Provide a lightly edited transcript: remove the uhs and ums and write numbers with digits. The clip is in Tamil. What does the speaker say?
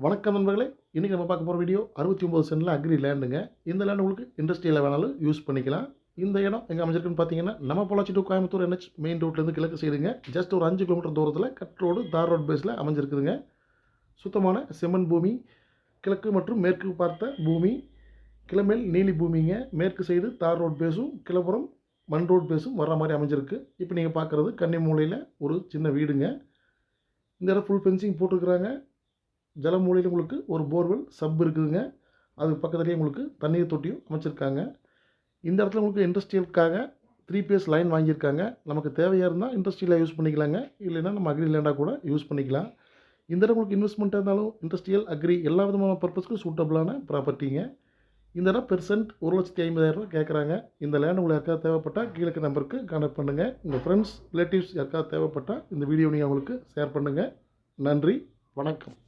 வணக்கம் நண்பர்களே. இன்றைக்கி நம்ம பார்க்க போகிற வீடியோ 69 சென்டில் அக்ரி லேண்டுங்க. இந்த லேண்ட் உங்களுக்கு இண்டஸ்ட்ரியில் வேணாலும் யூஸ் பண்ணிக்கலாம். இந்த இடம் எங்கே அமைஞ்சிருக்குன்னு பார்த்தீங்கன்னா, நம்ம Pollachi to Coimbatore NH main ரோட்லேருந்து கிழக்கு சைடுங்க. ஜஸ்ட் ஒரு 5 கிலோமீட்டர் தூரத்தில் கட் ரோடு தார் ரோட் பேஸில் அமைஞ்சிருக்குதுங்க. சுத்தமான செம்மண் பூமி, கிழக்கு மற்றும் மேற்கு பார்த்த பூமி, கிழமேல் நீலி பூமிங்க. மேற்கு சைடு தார் ரோட் பேஸும் கிழப்புறம் மண் ரோட் பேஸும் வர்ற மாதிரி அமைஞ்சிருக்கு. இப்போ நீங்கள் பார்க்குறது கன்னி மூலையில் ஒரு சின்ன வீடுங்க. இந்த இடம் ஃபுல் ஃபென்சிங் போட்டிருக்கிறாங்க. ஜலமூலையில் உங்களுக்கு ஒரு போர்வெல் சப் இருக்குதுங்க. அதுக்கு பக்கத்துலேயே உங்களுக்கு தண்ணீர் தொட்டியும் அமைச்சிருக்காங்க. இந்த இடத்துல உங்களுக்கு இண்டஸ்ட்ரியலுக்காக 3 பேஸ் லைன் வாங்கியிருக்காங்க. நமக்கு தேவையாக இருந்தால் இண்டஸ்ட்ரியில் யூஸ் பண்ணிக்கலாங்க. இல்லைன்னா நம்ம அக்ரி லேண்டாக கூட யூஸ் பண்ணிக்கலாம். இந்த இடம் உங்களுக்கு இன்வெஸ்ட்மெண்ட்டாக இருந்தாலும் இண்டஸ்ட்ரியல் அக்ரி எல்லா விதமான பர்பஸ்க்கும் சூட்டபிளான ப்ராப்பர்ட்டிங்க. இந்த இடம் பெர்சென்ட் 1,50,000 கேட்குறாங்க. இந்த லேண்ட் உங்களுக்கு யாருக்காவது தேவைப்பட்டால் கீழே நம்பருக்கு கான்டாக்ட் பண்ணுங்கள். உங்கள் ஃப்ரெண்ட்ஸ் ரிலேட்டிவ்ஸ் யாருக்காவது தேவைப்பட்டால் இந்த வீடியோ நீங்கள் அவங்களுக்கு ஷேர் பண்ணுங்கள். நன்றி, வணக்கம்.